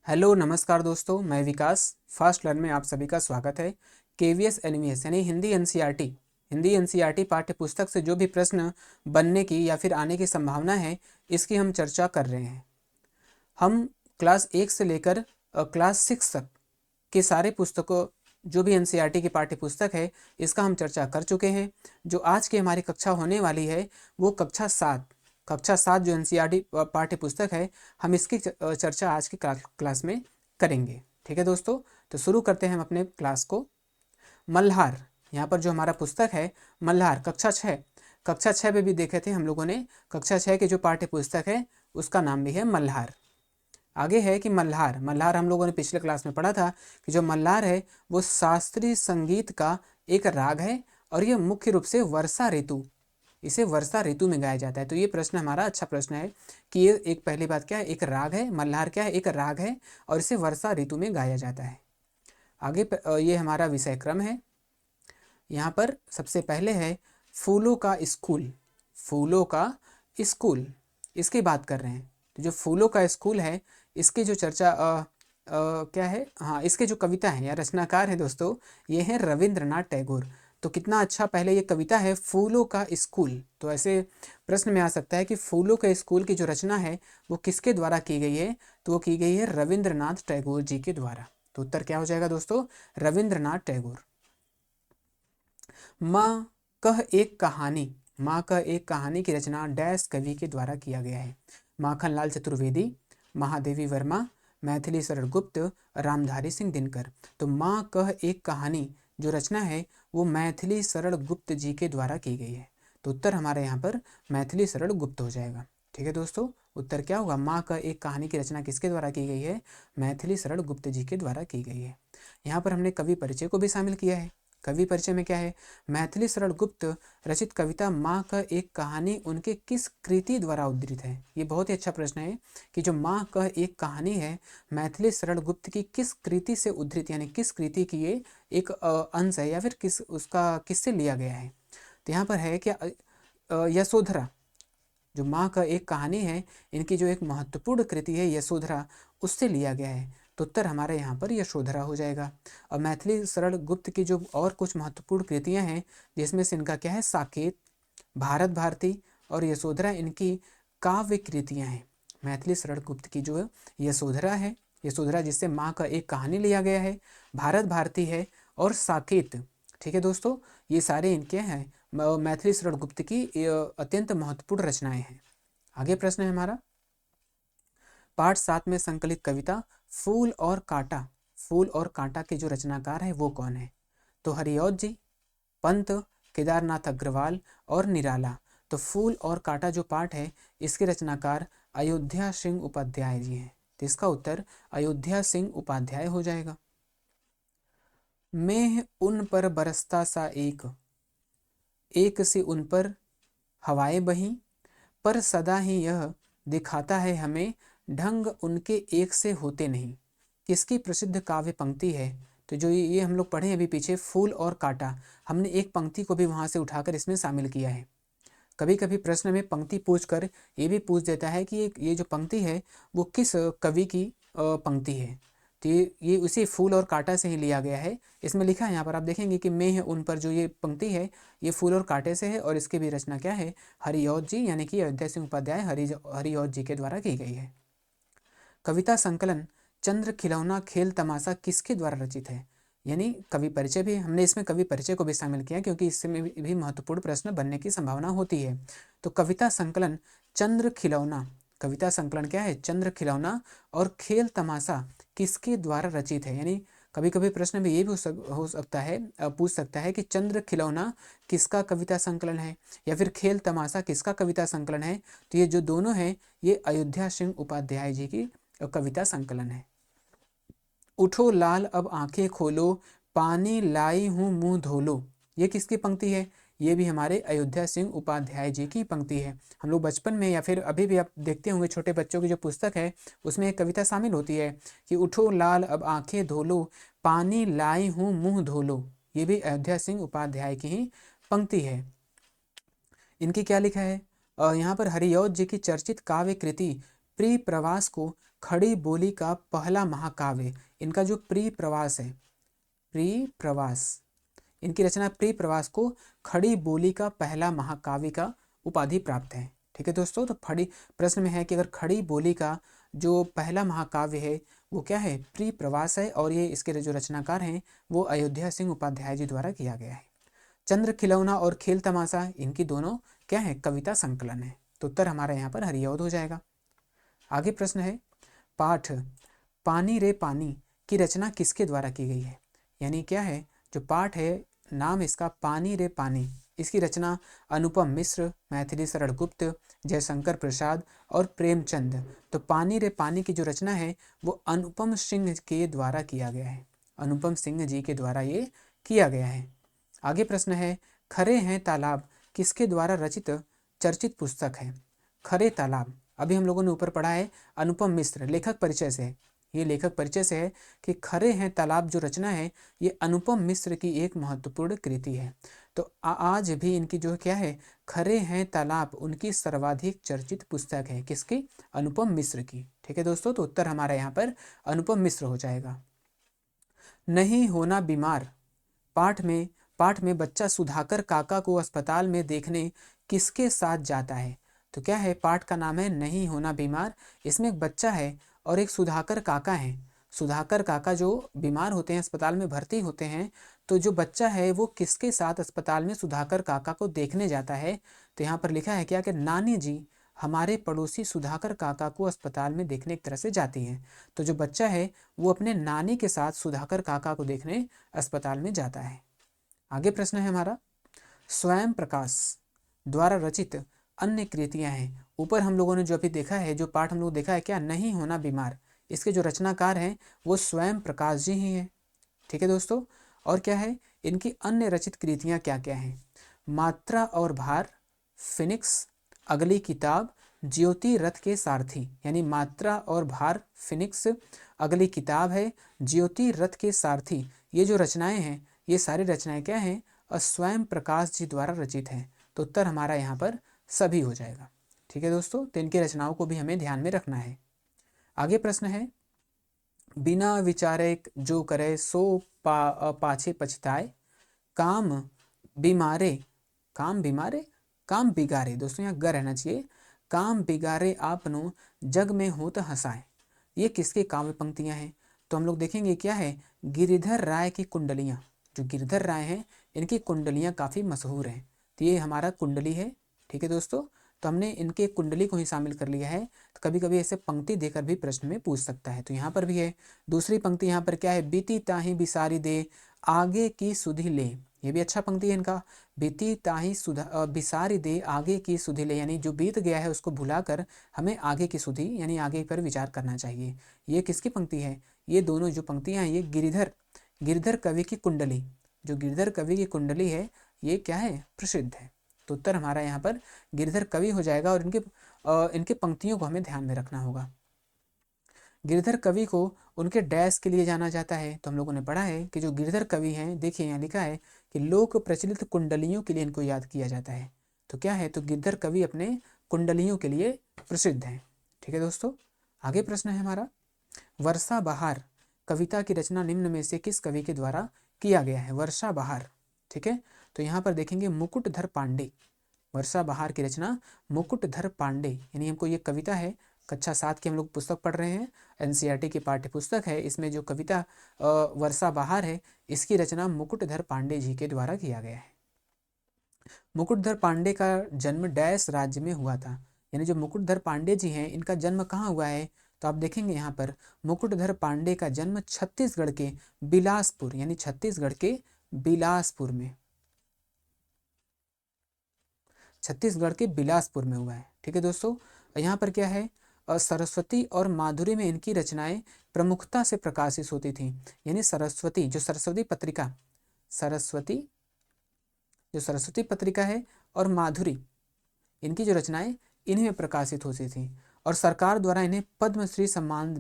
Hello नमस्कार दोस्तों, मैं विकास फास्ट लर्न में आप सभी का स्वागत है। केवीएस एलएमएस यानी हिंदी एनसीईआरटी पाठ्य पुस्तक से जो भी प्रश्न बनने की या फिर आने की संभावना है, इसकी हम चर्चा कर रहे हैं। हम क्लास 1 से लेकर क्लास 6 तक के सारे पुस्तकों, जो भी एनसीईआरटी की पाठ्य पुस्तक है, इसका हम चर्चा कर चुके हैं। जो आज की हमारी कक्षा होने वाली है वो कक्षा 7 जो एनसीईआरटी पाठ्य पुस्तक है, हम इसकी चर्चा आज की क्लास में करेंगे। ठीक है दोस्तों, तो शुरू करते हैं हम अपने क्लास को। मल्हार, यहाँ पर जो हमारा पुस्तक है मल्हार, कक्षा 6 में भी देखे थे हम लोगों ने। कक्षा 6 के जो पाठ्य पुस्तक है उसका नाम भी है मल्हार। आगे है कि मल्हार हम लोगों ने पिछले क्लास में पढ़ा था कि जो मल्हार है वो शास्त्रीय संगीत का एक राग है और ये मुख्य रूप से इसे वर्षा ऋतु में गाया जाता है। तो ये प्रश्न हमारा अच्छा प्रश्न है कि ये एक पहली बात क्या है, एक राग है। मल्हार क्या है, एक राग है और इसे वर्षा ऋतु में गाया जाता है। आगे ये हमारा विषय क्रम है। यहाँ पर सबसे पहले है फूलों का स्कूल, इसकी बात कर रहे हैं। तो जो फूलों का स्कूल है, इसकी जो चर्चा क्या है, हाँ, इसके जो कविता है या रचनाकार है दोस्तों, ये है रविंद्रनाथ टैगोर। तो कितना अच्छा, पहले ये कविता है फूलों का स्कूल। तो ऐसे प्रश्न में आ सकता है कि फूलों के स्कूल की जो रचना है वो किसके द्वारा की गई है, तो वो की गई है रविंद्रनाथ टैगोर जी के द्वारा। तो उत्तर क्या हो जाएगा दोस्तों, रविंद्रनाथ टैगोर। माँ कह एक कहानी की रचना डैश कवि के द्वारा किया गया है। माखनलाल चतुर्वेदी, महादेवी वर्मा, मैथिली शरण गुप्त, रामधारी सिंह दिनकर। तो माँ कह एक कहानी जो रचना है वो मैथिली शरण गुप्त जी के द्वारा की गई है। तो उत्तर हमारे यहाँ पर मैथिली शरण गुप्त हो जाएगा। ठीक है दोस्तों, उत्तर क्या होगा, माँ कह एक कहानी की रचना किसके द्वारा की गई है, मैथिली शरण गुप्त जी के द्वारा की गई है। यहाँ पर हमने कवि परिचय को भी शामिल किया है। कवि परिचय में क्या है, मैथिली शरण गुप्त रचित कविता माँ का एक कहानी उनके किस कृति द्वारा उद्धृत है। ये बहुत ही अच्छा प्रश्न है कि जो माँ का एक कहानी है, मैथिली शरण गुप्त की किस कृति से उद्धृत, यानी किस कृति की ये एक अंश है या फिर किससे लिया गया है। तो यहाँ पर है कि यशोधरा, जो माँ का एक कहानी है, इनकी जो एक महत्वपूर्ण कृति है यशोधरा, उससे लिया गया है। तो उत्तर हमारे यहाँ पर यशोधरा हो जाएगा। और मैथिली शरण गुप्त की जो और कुछ महत्वपूर्ण कृतियाँ हैं, जिसमें से इनका क्या है, साकेत, भारत भारती और यशोधरा, इनकी काव्य कृतियाँ हैं। मैथिली शरण गुप्त की जो यशोधरा है, यशोधरा जिससे माँ का एक कहानी लिया गया है, भारत भारती है और साकेत। ठीक है दोस्तों, ये सारे इनके हैं मैथिली शरण गुप्त की अत्यंत महत्वपूर्ण रचनाएं हैं। आगे प्रश्न है हमारा, पाठ 7 में संकलित कविता फूल और कांटा के जो रचनाकार है वो कौन है। तो हरिऔध जी, पंत, केदारनाथ अग्रवाल और निराला। तो फूल और कांटा जो पाठ है, इसके रचनाकार अयोध्या सिंह उपाध्याय जी हैं। तो इसका उत्तर अयोध्या सिंह उपाध्याय हो जाएगा। मेह उन पर बरसता सा एक से उन पर हवाएं बहीं, पर सदा ही यह दिखाता है हमें ढंग उनके एक से होते नहीं। किसकी प्रसिद्ध काव्य पंक्ति है। तो जो ये हम लोग पढ़े अभी पीछे, फूल और कांटा, हमने एक पंक्ति को भी वहाँ से उठाकर इसमें शामिल किया है। कभी कभी प्रश्न में पंक्ति पूछकर ये भी पूछ देता है कि ये जो पंक्ति है वो किस कवि की पंक्ति है। तो ये उसी फूल और कांटा से ही लिया गया है। इसमें लिखा है, यहाँ पर आप देखेंगे कि मैं है उन पर, जो ये पंक्ति है ये फूल और कांटे से है और इसकी भी रचना क्या है, हरिऔध जी यानी कि अयोध्या सिंह उपाध्याय हरिऔध जी के द्वारा की गई है। कविता संकलन चंद्र खिलौना खेल तमाशा किसके द्वारा रचित है। यानी कवि परिचय भी हमने इसमें कवि परिचय को भी शामिल किया, क्योंकि इसमें भी महत्वपूर्ण प्रश्न बनने की संभावना होती है। तो कविता संकलन चंद्र खिलौना, कविता संकलन क्या है, चंद्र खिलौना और खेल तमाशा किसके द्वारा रचित है। यानी कभी कभी प्रश्न में ये भी हो सकता है, पूछ सकता है कि चंद्र खिलौना किसका कविता संकलन है या फिर खेल तमाशा किसका कविता संकलन है। तो ये जो दोनों हैं, ये अयोध्या सिंह उपाध्याय जी की कविता संकलन है। उठो लाल अब आंखें खोलो, पानी लाई हूँ मुंह धोलो, ये किसकी पंक्ति है, ये भी हमारे अयोध्या सिंह उपाध्याय जी की पंक्ति है। हम लोग बचपन में या फिर अभी भी आप देखते होंगे, छोटे बच्चों की जो पुस्तक है उसमें एक कविता शामिल होती है कि उठो लाल अब आंखें धोलो, पानी लाई हूँ मुंह धोलो। ये भी अयोध्या सिंह उपाध्याय की ही पंक्ति है। इनकी क्या लिखा है, यहाँ पर हरिऔध जी की चर्चित काव्य कृति प्रिय प्रवास को खड़ी बोली का पहला महाकाव्य। इनका जो प्रिय प्रवास है, प्रिय प्रवास, इनकी रचना प्रिय प्रवास को खड़ी बोली का पहला महाकाव्य का उपाधि प्राप्त है। ठीक है दोस्तों, तो खड़ी प्रश्न में है कि अगर खड़ी बोली का जो पहला महाकाव्य है वो क्या है, प्रिय प्रवास है, और ये इसके जो रचनाकार हैं वो अयोध्या सिंह उपाध्याय जी द्वारा किया गया है। चंद्र खिलौना और खेल तमाशा, इनकी दोनों क्या है, कविता संकलन है। तो उत्तर हमारा यहाँ पर हरिऔध हो जाएगा। आगे प्रश्न है, पाठ पानी रे पानी की रचना किसके द्वारा की गई है। यानी क्या है, जो पाठ है नाम इसका पानी रे पानी, इसकी रचना अनुपम मिश्र, मैथिली शरण गुप्त, जयशंकर प्रसाद और प्रेमचंद। तो पानी रे पानी की जो रचना है वो अनुपम सिंह के द्वारा किया गया है, अनुपम सिंह जी के द्वारा ये किया गया है। आगे प्रश्न है, खरे हैं तालाब किसके द्वारा रचित चर्चित पुस्तक है। खरे तालाब, अभी हम लोगों ने ऊपर पढ़ा है अनुपम मिश्र, लेखक परिचय से, ये लेखक परिचय से है कि खरे हैं तालाब जो रचना है ये अनुपम मिश्र की एक महत्वपूर्ण कृति है। तो आज भी इनकी जो क्या है, खरे हैं तालाब उनकी सर्वाधिक चर्चित पुस्तक है, किसकी, अनुपम मिश्र की। ठीक है दोस्तों, तो उत्तर हमारा यहाँ पर अनुपम मिश्र हो जाएगा। नहीं होना बीमार, पाठ में बच्चा सुधाकर काका को अस्पताल में देखने किसके साथ जाता है। तो क्या है, पाठ का नाम है नहीं होना बीमार, इसमें एक बच्चा है और एक सुधाकर काका है। सुधाकर काका जो बीमार होते हैं, अस्पताल में भर्ती होते हैं, तो जो बच्चा है वो किसके साथ अस्पताल में सुधाकर काका को देखने जाता है। तो यहाँ पर लिखा है क्या कि नानी जी हमारे पड़ोसी सुधाकर काका को अस्पताल में देखने एक तरह से जाती हैं। तो जो बच्चा है वो अपने नानी के साथ सुधाकर काका को देखने अस्पताल में जाता है। आगे प्रश्न है हमारा, स्वयं प्रकाश द्वारा रचित अन्य कृतियां हैं। ऊपर हम लोगों ने जो अभी देखा है, जो पाठ हम लोग देखा है क्या, नहीं होना बीमार, इसके जो रचनाकार हैं वो स्वयं प्रकाश जी ही हैं। ठीक है दोस्तों, और क्या है, इनकी अन्य रचित कृतियां क्या क्या हैं, मात्रा और भार, फिनिक्स, अगली किताब, ज्योति रथ के सारथी। यानी मात्रा और भार, फिनिक्स, अगली किताब है, ज्योति रथ के सारथी, ये जो रचनाएं हैं ये सारी रचनाएं क्या हैं, स्वयं प्रकाश जी द्वारा रचित हैं। तो उत्तर हमारा यहाँ पर सभी हो जाएगा। ठीक है दोस्तों, तो इनकी रचनाओं को भी हमें ध्यान में रखना है। आगे प्रश्न है, बिना विचारे जो करे सो पाछे पछताए, काम बीमारे, काम बीमारे, काम बिगारे, दोस्तों यहाँ ग रहना चाहिए, काम बिगारे आपनो जग में होत हंसाए। ये किसके काव्य पंक्तियां हैं। तो हम लोग देखेंगे क्या है, गिरिधर राय की कुंडलियां, जो गिरिधर राय हैं इनकी कुंडलियां काफ़ी मशहूर हैं। तो ये हमारा कुंडली है। ठीक है दोस्तों, तो हमने इनके कुंडली को ही शामिल कर लिया है। तो कभी कभी ऐसे पंक्ति देकर भी प्रश्न में पूछ सकता है। तो यहाँ पर भी है, दूसरी पंक्ति यहाँ पर क्या है, बीती ताही बिसारी दे आगे की सुधि ले। ये भी अच्छा पंक्ति है इनका, बीती ताही सुधा बिसारी दे आगे की सुधि ले, यानी जो बीत गया है उसको भुलाकर हमें आगे की सुधि यानी आगे पर विचार करना चाहिए। ये किसकी पंक्ति है, ये दोनों जो पंक्तियाँ हैं ये गिरधर कवि की कुंडली, जो गिरधर कवि की कुंडली है ये क्या है, प्रसिद्ध है। तो उत्तर हमारा यहाँ पर गिरधर कवि हो जाएगा, और इनके पंक्तियों को हमें ध्यान में रखना होगा। गिरधर कवि को उनके डैश के लिए जाना जाता है। तो हम लोगों ने पढ़ा है कि जो गिरधर कवि हैं, देखिए यहाँ लिखा है कि लोक प्रचलित कुंडलियों के लिए इनको याद किया जाता है। तो क्या है, तो गिरधर कवि अपने कुंडलियों के लिए प्रसिद्ध हैं। ठीक है दोस्तों, आगे प्रश्न है हमारा, वर्षा बहार कविता की रचना निम्न में से किस कवि के द्वारा किया गया है। वर्षा बहार, ठीक है, तो यहाँ पर देखेंगे मुकुटधर पांडे, वर्षा बहार की रचना मुकुटधर पांडे, यानी हमको ये कविता है, कक्षा 7 की हम लोग पुस्तक पढ़ रहे हैं, एनसीईआरटी की पाठ्य पुस्तक है, इसमें जो कविता वर्षा बहार है इसकी रचना मुकुटधर पांडे जी के द्वारा किया गया है। मुकुटधर पांडे का जन्म डैश राज्य में हुआ था। यानी जो मुकुटधर पांडे जी हैं इनका जन्म कहाँ हुआ है, तो आप देखेंगे यहाँ पर मुकुटधर पांडे का जन्म छत्तीसगढ़ के बिलासपुर, यानी छत्तीसगढ़ के बिलासपुर में, छत्तीसगढ़ के बिलासपुर में हुआ है। ठीक है दोस्तों, यहाँ पर क्या है, सरस्वती और माधुरी में इनकी रचनाएं प्रमुखता से प्रकाशित होती थी। यानी सरस्वती, जो सरस्वती पत्रिका, सरस्वती जो सरस्वती पत्रिका है और माधुरी, इनकी जो रचनाएं इन्हीं में प्रकाशित होती थी, और सरकार द्वारा इन्हें पद्मश्री सम्मान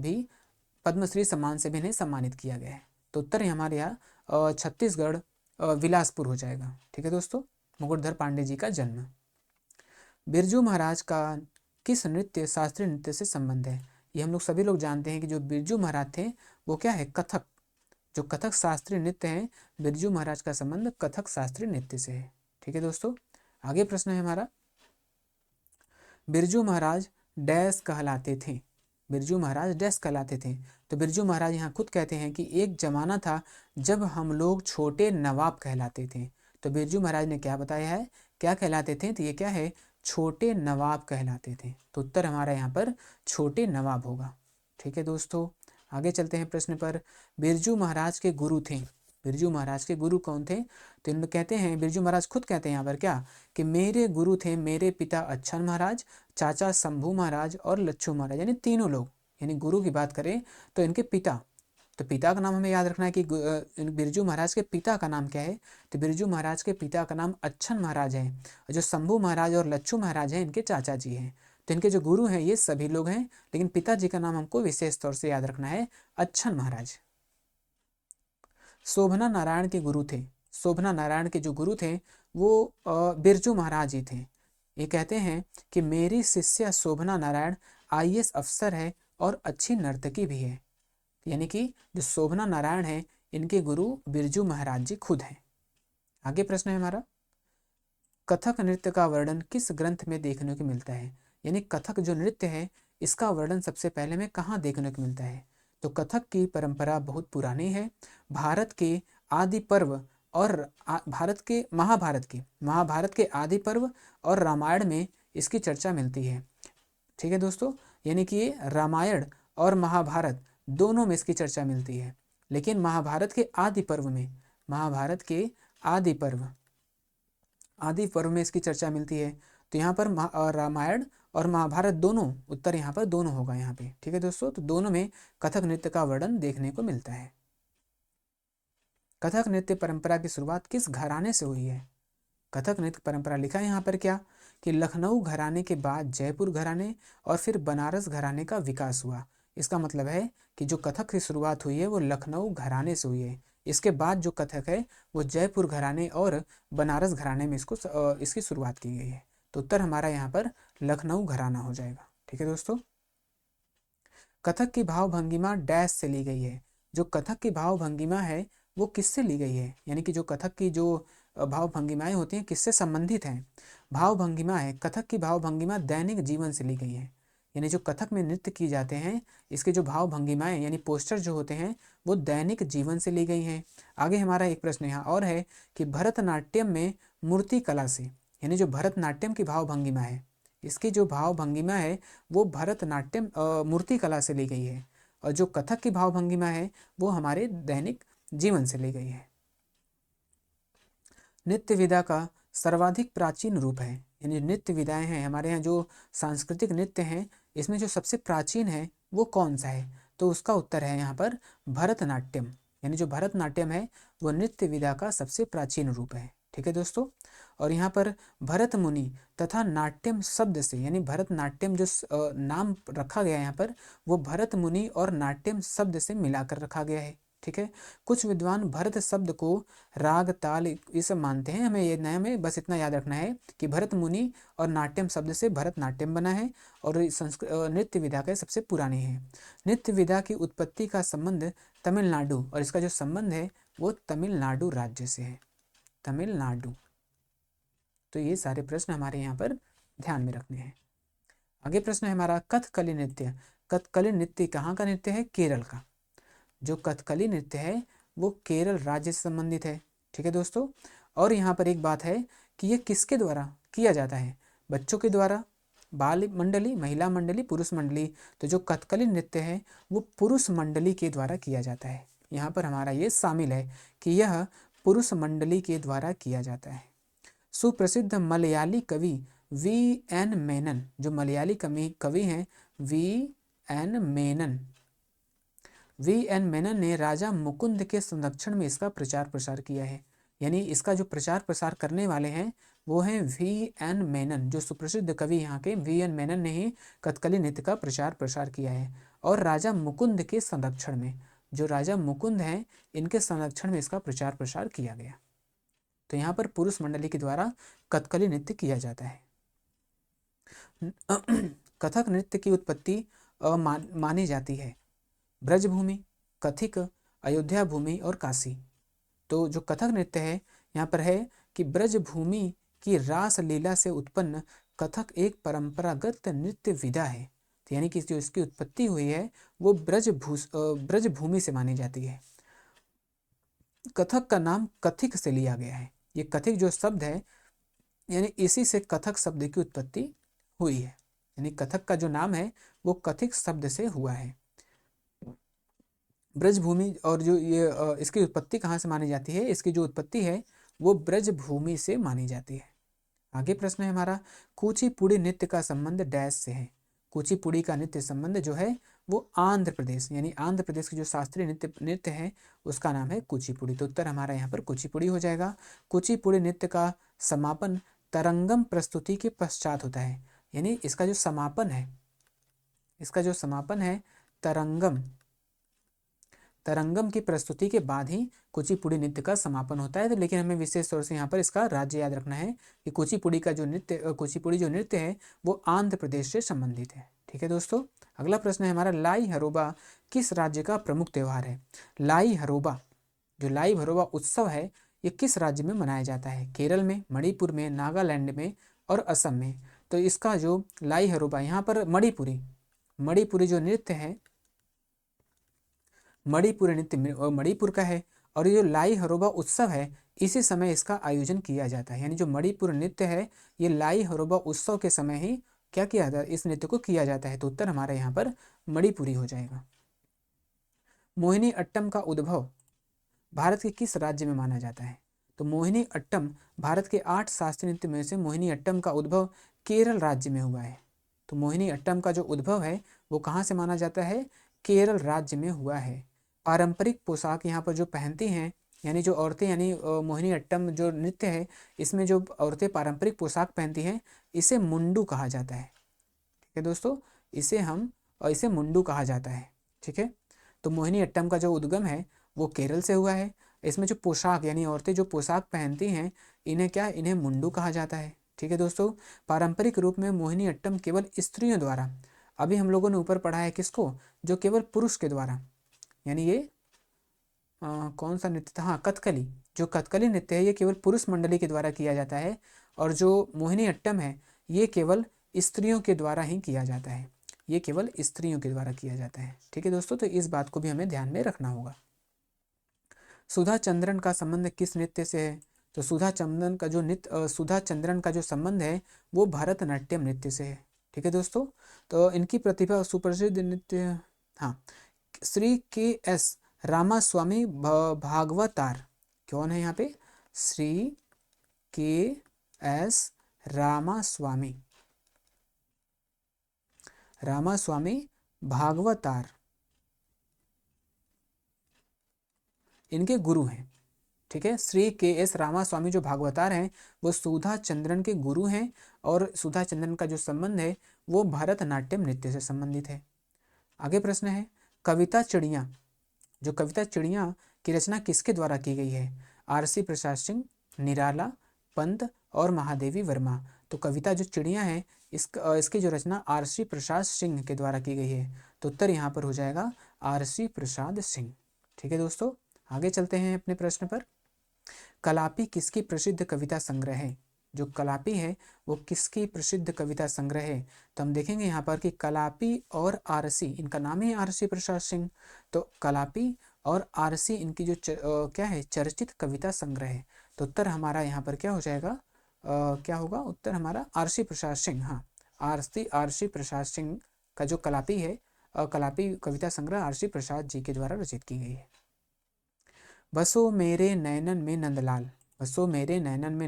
से भी इन्हें सम्मानित किया गया है। तो उत्तर हमारे यहाँ छत्तीसगढ़ बिलासपुर हो जाएगा। ठीक है दोस्तों, मुकुटधर पांडे जी का जन्म। बिरजू महाराज का किस नृत्य शास्त्रीय नृत्य से संबंध है। ये हम लोग सभी लोग जानते हैं कि जो बिरजू महाराज थे वो क्या है, कथक, जो कथक शास्त्रीय नृत्य है, बिरजू महाराज का संबंध कथक शास्त्रीय नृत्य से है। ठीक है दोस्तों, आगे प्रश्न है हमारा, बिरजू महाराज डैश कहलाते थे। बिरजू महाराज डैश कहलाते थे। तो बिरजू महाराज यहाँ खुद कहते हैं कि एक जमाना था जब हम लोग छोटे नवाब कहलाते थे। तो बिरजू महाराज ने क्या बताया है, क्या कहलाते थे, तो ये क्या है, छोटे नवाब कहलाते थे। तो उत्तर हमारा यहाँ पर छोटे नवाब होगा। ठीक है दोस्तों, आगे चलते हैं प्रश्न पर। बिरजू महाराज के गुरु थे। बिरजू महाराज के गुरु कौन थे, तो इन लोग कहते हैं, बिरजू महाराज खुद कहते हैं यहाँ पर क्या, कि मेरे गुरु थे मेरे पिता अच्छन महाराज, चाचा शंभू महाराज और लच्छू महाराज, यानी तीनों लोग। यानी गुरु की बात करें तो इनके पिता, तो पिता का नाम हमें याद रखना है कि बिरजू महाराज के पिता का नाम क्या है, तो बिरजू महाराज के पिता का नाम अच्छन महाराज है, और जो शंभू महाराज और लच्छू महाराज हैं इनके चाचा जी हैं। तो इनके जो गुरु हैं ये सभी लोग हैं, लेकिन पिताजी का नाम हमको विशेष तौर से याद रखना है, अच्छन महाराज। शोभना नारायण के गुरु थे। शोभना नारायण के जो गुरु थे वो बिरजू महाराज ही थे। ये कहते हैं कि मेरी शिष्या शोभना नारायण आईएएस अफसर है और अच्छी नर्तकी भी है। यानी कि जो शोभना नारायण है इनके गुरु बिरजू महाराज जी खुद हैं। आगे प्रश्न है हमारा, कथक नृत्य का वर्णन किस ग्रंथ में देखने को मिलता है। यानी कथक जो नृत्य है इसका वर्णन सबसे पहले में कहाँ देखने को मिलता है, तो कथक की परंपरा बहुत पुरानी है। भारत के आदि पर्व और महाभारत के आदि पर्व और रामायण में इसकी चर्चा मिलती है। ठीक है दोस्तों, यानी कि रामायण और महाभारत दोनों में इसकी चर्चा मिलती है, लेकिन महाभारत के आदि पर्व में, महाभारत के आदि पर्व में इसकी चर्चा मिलती है। तो यहाँ पर रामायण और महाभारत दोनों, उत्तर यहाँ पर दोनों होगा यहाँ पे। ठीक है दोस्तों, तो दोनों में कथक नृत्य का वर्णन देखने को मिलता है। कथक नृत्य परंपरा की शुरुआत किस घराने से हुई है। कथक नृत्य परंपरा लिखा है यहाँ पर क्या, कि लखनऊ घराने के बाद जयपुर घराने और फिर बनारस घराने का विकास हुआ। इसका मतलब है कि जो कथक की शुरुआत हुई है वो लखनऊ घराने से हुई है। इसके बाद जो कथक है वो जयपुर घराने और बनारस घराने में इसकी शुरुआत की गई है। तो उत्तर हमारा यहाँ पर लखनऊ घराना हो जाएगा। ठीक है दोस्तों, कथक की भाव भंगिमा डैश से ली गई है। जो कथक की भाव भंगिमा है वो किससे ली गई है, यानी कि जो कथक की जो भाव भंगिमाएं होती हैं किससे संबंधित हैं। भाव भंगिमा है, कथक की भाव भंगिमा दैनिक जीवन से ली गई है। यानी जो कथक में नृत्य की जाते हैं इसके जो भाव भंगिमाएं यानी पोस्टर जो होते हैं वो दैनिक जीवन से ली गई हैं। आगे हमारा एक प्रश्न यहाँ और है कि भरतनाट्यम में मूर्ति कला से, यानी जो भरतनाट्यम की भाव भंगिमा है इसकी जो भाव भंगिमा है वो भरतनाट्यम मूर्ति कला से ली गई है, और जो कथक की भाव भंगिमा है वो हमारे दैनिक जीवन से ली गई है। नृत्य विधा का सर्वाधिक प्राचीन रूप है, यानी नृत्य विधाएं हैं हमारे यहाँ जो सांस्कृतिक नृत्य हैं इसमें जो सबसे प्राचीन है वो कौन सा है, तो उसका उत्तर है यहाँ पर भरतनाट्यम। यानी जो भरतनाट्यम है वो नृत्य विधा का सबसे प्राचीन रूप है। ठीक है दोस्तों, और यहाँ पर भरत मुनि तथा नाट्यम शब्द से, यानी भरतनाट्यम जो नाम रखा गया है यहाँ पर वो भरत मुनि और नाट्यम शब्द से मिलाकर रखा गया है। ठीक है, कुछ विद्वान भरत शब्द को राग ताल ये सब मानते हैं। हमें बस इतना याद रखना है कि भरत मुनि और नाट्यम शब्द से भरतनाट्यम बना है और नृत्य विधा का सबसे पुरानी है। नृत्य विधा की उत्पत्ति का संबंध तमिलनाडु, और इसका जो संबंध है वो तमिलनाडु राज्य से है, तमिलनाडु। तो ये सारे प्रश्न हमारे यहाँ पर ध्यान में रखने हैं। आगे प्रश्न है हमारा कथकली नृत्य। कथकली नृत्य कहाँ का नृत्य है, केरल का। जो कथकली नृत्य है वो केरल राज्य से संबंधित है। ठीक है दोस्तों, और यहाँ पर एक बात है कि ये किसके द्वारा किया जाता है, बच्चों के द्वारा, बाल मंडली, महिला मंडली, पुरुष मंडली। तो जो कथकली नृत्य है वो पुरुष मंडली के द्वारा किया जाता है। यहाँ पर हमारा ये शामिल है कि यह पुरुष मंडली के द्वारा किया जाता है। सुप्रसिद्ध मलयाली कवि V.N. मेनन, जो मलयाली कवि हैं V.N. मेनन ने राजा मुकुंद के संरक्षण में इसका प्रचार प्रसार किया है। यानी इसका जो प्रचार प्रसार करने वाले हैं वो हैं V.N. मेनन। जो सुप्रसिद्ध कवि यहाँ के V.N. मेनन ने ही कथकली नृत्य का प्रचार प्रसार किया है, और राजा मुकुंद के संरक्षण में, जो राजा मुकुंद हैं इनके संरक्षण में इसका प्रचार प्रसार किया गया। तो यहाँ पर पुरुष मंडली के द्वारा कथकली नृत्य किया जाता है। कथक नृत्य की उत्पत्ति मानी जाती है। ब्रजभूमि, कथिक, अयोध्या भूमि और काशी। तो जो कथक नृत्य है यहाँ पर है कि ब्रजभूमि की रास लीला से उत्पन्न कथक एक परंपरागत नृत्य विधा है। तो यानी कि जो इसकी उत्पत्ति हुई है वो ब्रजभूमि से मानी जाती है। कथक का नाम कथिक से लिया गया है। ये कथिक जो शब्द है यानी इसी से कथक शब्द की उत्पत्ति हुई है। यानी कथक का जो नाम है वो कथिक शब्द से हुआ है। ब्रजभूमि और जो ये इसकी उत्पत्ति कहाँ से मानी जाती है, इसकी जो उत्पत्ति है वो ब्रजभूमि से मानी जाती है। आगे प्रश्न है हमारा, कुचिपुड़ी नृत्य का संबंध डैश से है। कुचिपुड़ी का नृत्य संबंध जो है वो आंध्र प्रदेश यानी आंध्र प्रदेश की जो शास्त्रीय नृत्य है उसका नाम है कुचिपुड़ी। तो उत्तर हमारा यहाँ पर कुचिपुड़ी हो जाएगा। कुचिपुड़ी नृत्य का समापन तरंगम प्रस्तुति के पश्चात होता है। यानी इसका जो समापन है तरंगम की प्रस्तुति के बाद ही कुचिपुड़ी नृत्य का समापन होता है। तो लेकिन हमें विशेष तौर से यहाँ पर इसका राज्य याद रखना है कि कुचिपुड़ी जो नृत्य है वो आंध्र प्रदेश से संबंधित है। ठीक है दोस्तों। अगला प्रश्न है हमारा, लाई हरोबा किस राज्य का प्रमुख त्योहार है। लाई हरोबा उत्सव है ये किस राज्य में मनाया जाता है। केरल में, मणिपुर में, नागालैंड में और असम में। तो इसका जो लाई हरोबा यहाँ पर मणिपुरी जो नृत्य है मणिपुर का है। और ये जो लाई हरोबा उत्सव है इसी समय इसका आयोजन किया जाता है। यानी जो मणिपुर नृत्य है ये लाई हरोबा उत्सव के समय ही क्या किया जाता है, इस नृत्य को किया जाता है। तो उत्तर हमारा यहाँ पर मणिपुरी हो जाएगा। मोहिनी अट्टम का उद्भव भारत के किस राज्य में माना जाता है। तो मोहिनी अट्टम भारत के 8 शास्त्रीय नृत्य में से मोहिनी अट्टम का उद्भव केरल राज्य में हुआ है। तो मोहिनी अट्टम का जो उद्भव है वो कहाँ से माना जाता है, केरल राज्य में हुआ है। पारंपरिक पोशाक यहाँ पर जो पहनती हैं यानी जो औरतें यानी मोहिनी अट्टम जो नृत्य है इसमें जो औरतें पारंपरिक पोशाक पहनती हैं इसे मुंडू कहा जाता है। ठीक है दोस्तों, इसे मुंडू कहा जाता है। ठीक है। तो मोहिनी अट्टम का जो उद्गम है वो केरल से हुआ है। इसमें जो पोशाक यानी औरतें जो पोशाक पहनती हैं इन्हें मुंडू कहा जाता है। ठीक है दोस्तों। पारंपरिक रूप में मोहिनी अट्टम केवल स्त्रियों द्वारा, अभी हम लोगों ने ऊपर पढ़ा है किसको, जो केवल पुरुष के द्वारा, यानी ये कौन सा नृत्य था, हाँ कथकली। जो कथकली नृत्य है ये केवल पुरुष मंडली के द्वारा किया जाता है और जो मोहिनी अट्टम है ये केवल स्त्रियों के द्वारा ही किया जाता है। ये केवल स्त्रियों के द्वारा किया जाता है। ठीक है दोस्तों, तो इस बात को भी हमें ध्यान में रखना होगा। सुधा चंद्रन का संबंध किस नृत्य से है। तो सुधा चंद्रन का जो संबंध है वो भरतनाट्यम नृत्य से है। ठीक है दोस्तों। तो इनकी प्रतिभा सुप्रसिद्ध नृत्य, हाँ, श्री के एस रामास्वामी भागवतार। कौन है यहाँ पे, श्री के एस रामास्वामी भागवतार इनके गुरु हैं। ठीक है। श्री के एस रामास्वामी जो भागवतार हैं वो सुधा चंद्रन के गुरु हैं और सुधा चंद्रन का जो संबंध है वो भरतनाट्यम नृत्य से संबंधित है। आगे प्रश्न है, कविता चिड़िया की रचना किसके द्वारा की गई है। आरसी प्रसाद सिंह, निराला, पंत और महादेवी वर्मा। तो कविता जो चिड़िया है इसकी जो रचना आरसी प्रसाद सिंह के द्वारा की गई है। तो उत्तर यहाँ पर हो जाएगा आरसी प्रसाद सिंह। ठीक है दोस्तों, आगे चलते हैं अपने प्रश्न पर। कलापी किसकी प्रसिद्ध कविता संग्रह है। जो कलापी है वो किसकी प्रसिद्ध कविता संग्रह है। तो हम देखेंगे यहाँ पर कि कलापी और आरसी, इनका नाम ही आरसी प्रसाद सिंह। तो कलापी और आरसी इनकी जो क्या है, चर्चित कविता संग्रह है। तो उत्तर हमारा यहाँ पर क्या हो जाएगा, क्या होगा उत्तर हमारा आरसी प्रसाद सिंह। हाँ, आरसी प्रसाद सिंह का जो कलापी है, कलापी कविता संग्रह आरसी प्रसाद जी के द्वारा रचित की गई है। बसो मेरे नैनन में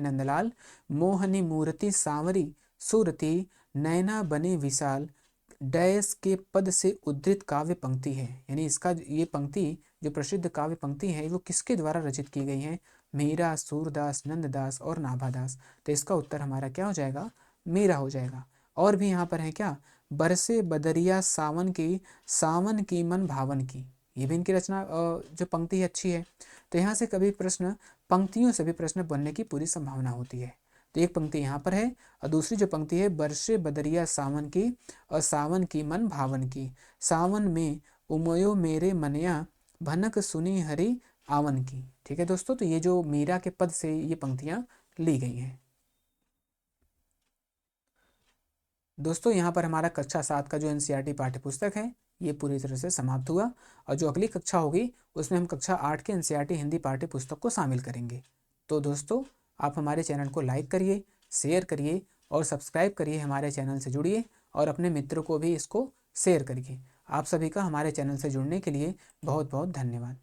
नंदलाल, मोहनी मूर्ति सांवरी सूरती, नैना बने विशाल, डैश के पद से उद्धृत काव्य पंक्ति है। यानी इसका ये पंक्ति जो प्रसिद्ध काव्य पंक्ति है वो किसके द्वारा रचित की गई है, मीरा, सूरदास, नंददास और नाभादास। तो इसका उत्तर हमारा क्या हो जाएगा, मीरा हो जाएगा। और भी यहाँ पर है क्या, बरसे बदरिया सावन की मन भावन की, ये भी इनकी रचना जो पंक्ति अच्छी है। तो यहाँ से कभी प्रश्न पंक्तियों से भी प्रश्न बनने की पूरी संभावना होती है। तो तो एक पंक्ति यहाँ पर है और दूसरी जो पंक्ति है, बरसे बदरिया सावन की और सावन की मन भावन की, सावन में उमयो मेरे मनया भनक सुनी हरि आवन की। ठीक है दोस्तों, तो ये जो मीरा के पद से ये पंक्तियां ली गई हैं। दोस्तों यहाँ पर हमारा कक्षा 7 का जो एनसीईआरटी पाठ्य पुस्तक है ये पूरी तरह से समाप्त हुआ, और जो अगली कक्षा होगी उसमें हम कक्षा 8 के एनसीईआरटी हिंदी पाठ्य पुस्तक को शामिल करेंगे। तो दोस्तों आप हमारे चैनल को लाइक करिए, शेयर करिए और सब्सक्राइब करिए, हमारे चैनल से जुड़िए और अपने मित्रों को भी इसको शेयर करिए। आप सभी का हमारे चैनल से जुड़ने के लिए बहुत बहुत धन्यवाद।